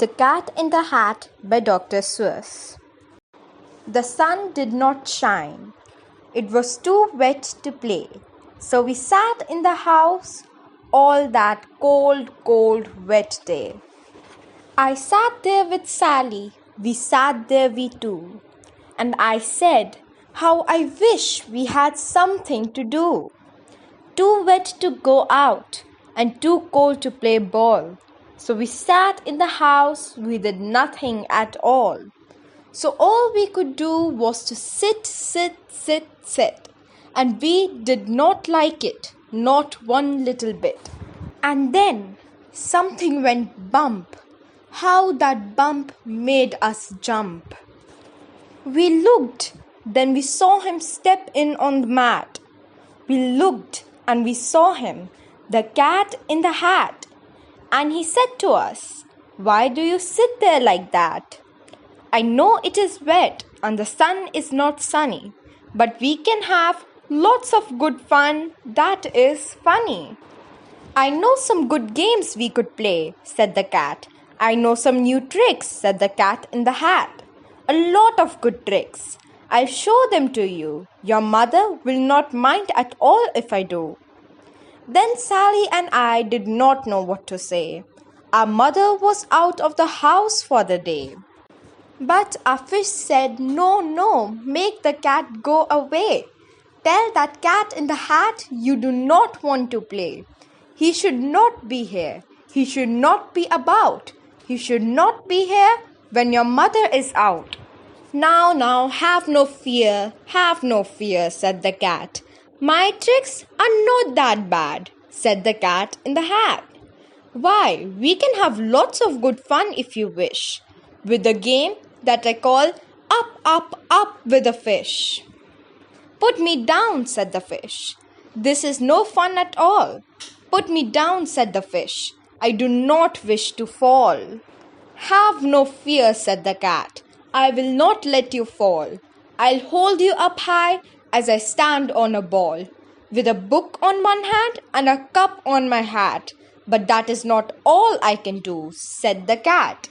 The Cat in the Hat by Dr. Seuss. The sun did not shine. It was too wet to play. So we sat in the house all that cold, wet day. I sat there with Sally. We sat there, we two. And I said, how I wish we had something to do. Too wet to go out and too cold to play ball. So we sat in the house, we did nothing at all. So all we could do was to sit. And we did not like it, not one little bit. And then something went bump. How that bump made us jump. We looked, then we saw him step in on the mat. We looked and we saw him, the cat in the hat. And he said to us, why do you sit there like that? I know it is wet and the sun is not sunny, but we can have lots of good fun that is funny. I know some good games we could play, said the cat. I know some new tricks, said the cat in the hat. A lot of good tricks. I'll show them to you. Your mother will not mind at all if I do. Then Sally and I did not know what to say. Our mother was out of the house for the day. But our fish said, no, make the cat go away. Tell that cat in the hat you do not want to play. He should not be here. He should not be about. He should not be here when your mother is out. Now, have no fear, said the cat. My tricks are not that bad, said the cat in the hat. Why, we can have lots of good fun if you wish, with a game that I call up with a fish. Put me down, said the fish. This is no fun at all. Put me down, said the fish. I do not wish to fall. Have no fear, said the cat. I will not let you fall. I'll hold you up high as I stand on a ball, with a book on one hand and a cup on my hat. But that is not all I can do, said the cat.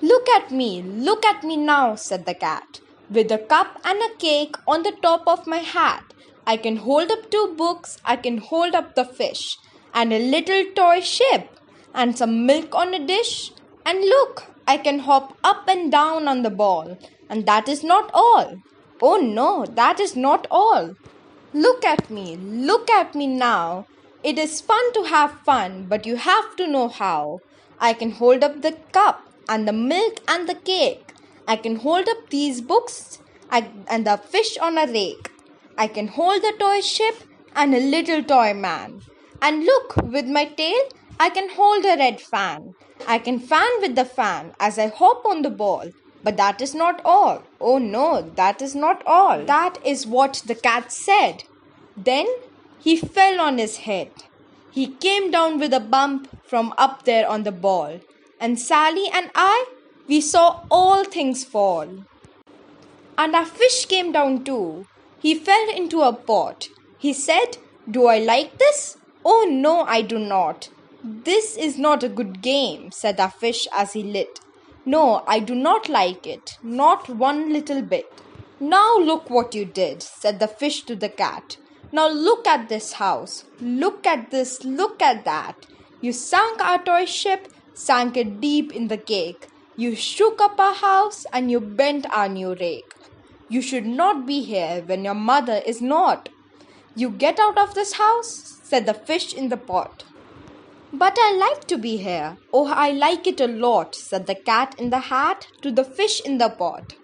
Look at me now, said the cat. With a cup and a cake on the top of my hat, I can hold up 2 books, I can hold up the fish, and a little toy ship, and some milk on a dish. And look, I can hop up and down on the ball. And that is not all. Oh no, that is not all. Look at me now. It is fun to have fun, but you have to know how. I can hold up the cup and the milk and the cake. I can hold up these books and the fish on a rake. I can hold the toy ship and a little toy man. And look, with my tail, I can hold a red fan. I can fan with the fan as I hop on the ball. But that is not all. Oh no, that is not all. That is what the cat said. Then he fell on his head. He came down with a bump from up there on the ball. And Sally and I, we saw all things fall. And our fish came down too. He fell into a pot. He said, do I like this? Oh no, I do not. This is not a good game, said our fish as he lit. No, I do not like it, not one little bit. Now look what you did, said the fish to the cat. Now look at this house, look at this, look at that. You sank our toy ship, sank it deep in the cake. You shook up our house and you bent our new rake. You should not be here when your mother is not. You get out of this house, said the fish in the pot. But I like to be here. Oh, I like it a lot, said the cat in the hat to the fish in the pot.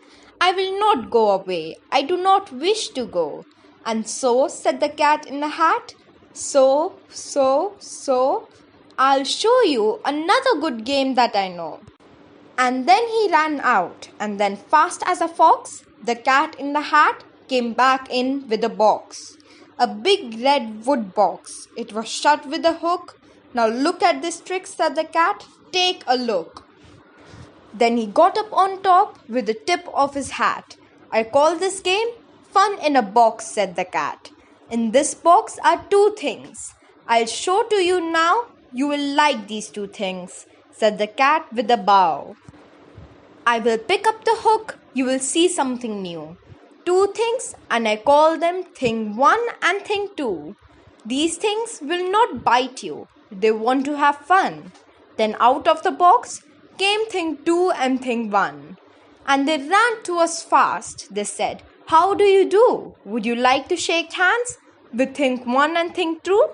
I will not go away. I do not wish to go. And so, said the cat in the hat, so, I'll show you another good game that I know. And then he ran out, and then fast as a fox, the cat in the hat came back in with a box. A big red wood box. It was shut with a hook. Now look at this trick, said the cat. Take a look. Then he got up on top with the tip of his hat. I call this game Fun in a Box, said the cat. In this box are 2 things. I'll show to you now. You will like these 2 things. said the cat with a bow. I will pick up the hook, you will see something new. Two things, and I call them thing 1 and thing 2. These things will not bite you, they want to have fun. Then out of the box came thing 2 and thing 1. And they ran to us fast. They said, "How do you do? Would you like to shake hands with thing 1 and thing 2?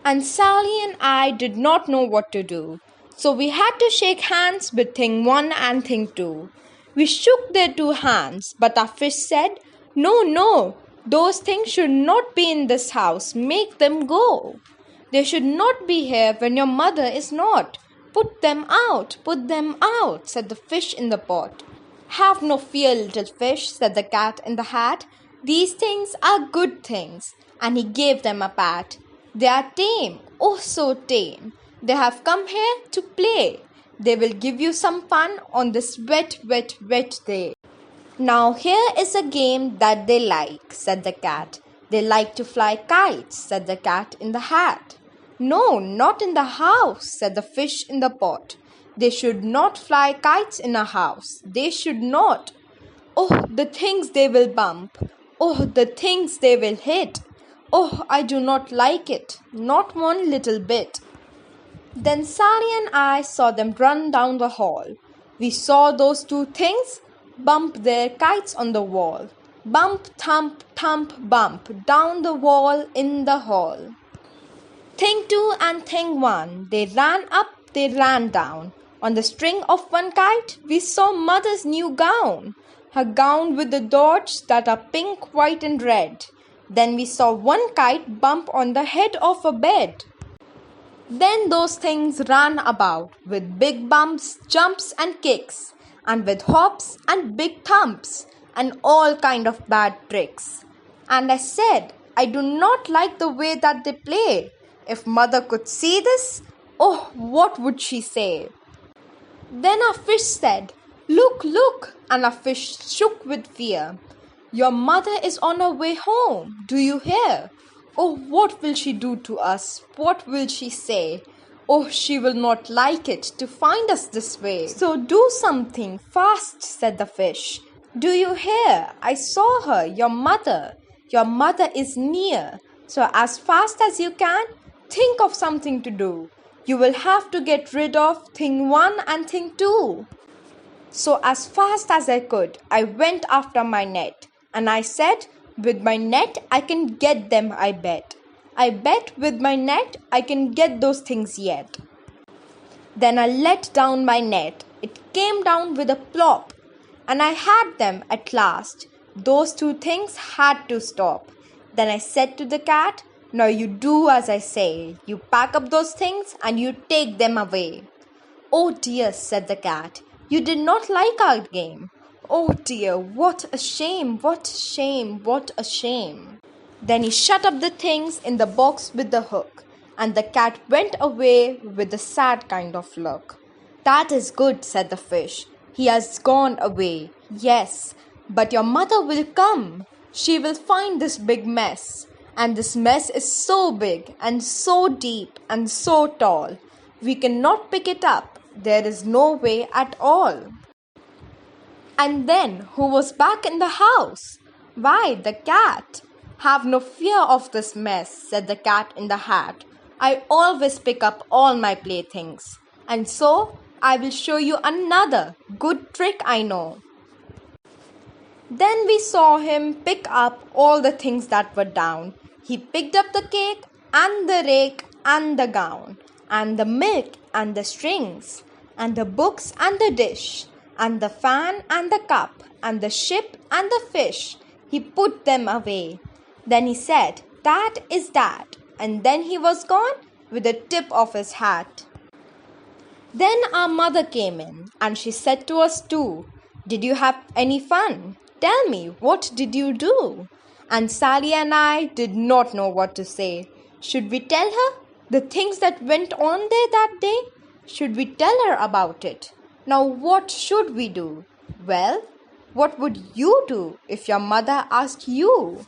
And Sally and I did not know what to do. So we had to shake hands with thing 1 and thing 2. We shook their 2 hands, but our fish said, "No, no, those things should not be in this house. Make them go. They should not be here when your mother is not. Put them out, said the fish in the pot. Have no fear, little fish, said the cat in the hat. These things are good things. And he gave them a pat. They are tame, oh so tame. They have come here to play. They will give you some fun on this wet, wet, wet day. Now here is a game that they like, said the cat. They like to fly kites, said the cat in the hat. No, not in the house, said the fish in the pot. They should not fly kites in a house. They should not. Oh, the things they will bump. Oh, the things they will hit. Oh, I do not like it, not one little bit. Then Sally and I saw them run down the hall. We saw those 2 things bump their kites on the wall. Bump, thump, thump, bump, down the wall in the hall. Thing 2 and thing 1, they ran up, they ran down. On the string of one kite, we saw mother's new gown. Her gown with the dots that are pink, white and red. Then we saw one kite bump on the head of a bed. Then those things ran about with big bumps, jumps and kicks, and with hops and big thumps, and all kind of bad tricks. And I said, I do not like the way that they play. If mother could see this, oh, what would she say? Then our fish said, Look, look, and our fish shook with fear. Your mother is on her way home, do you hear? Oh, what will she do to us? What will she say? Oh, she will not like it to find us this way. So do something fast, said the fish. Do you hear? I saw her, your mother. Your mother is near. So as fast as you can, think of something to do. You will have to get rid of thing 1 and thing 2. So as fast as I could, I went after my net. And I said, with my net, I can get them, I bet. I bet with my net, I can get those things yet. Then I let down my net. It came down with a plop. And I had them at last. Those 2 things had to stop. Then I said to the cat, Now you do as I say. You pack up those things and you take them away. Oh dear, said the cat. You did not like our game. Oh dear, what a shame, what a shame, what a shame. Then he shut up the things in the box with the hook, and the cat went away with a sad kind of look. That is good, said the fish. He has gone away. Yes, but your mother will come. She will find this big mess. And this mess is so big and so deep and so tall. We cannot pick it up. There is no way at all. And then who was back in the house? Why, the cat. Have no fear of this mess, said the cat in the hat. I always pick up all my playthings. And so I will show you another good trick I know. Then we saw him pick up all the things that were down. He picked up the cake and the rake and the gown and the milk and the strings and the books and the dish and the fan and the cup and the ship and the fish. He put them away. Then he said, That is that. And then he was gone with the tip of his hat. Then our mother came in and she said to us too, Did you have any fun? Tell me, what did you do? And Sally and I did not know what to say. Should we tell her the things that went on there that day? Should we tell her about it? Now what should we do? Well, what would you do if your mother asked you?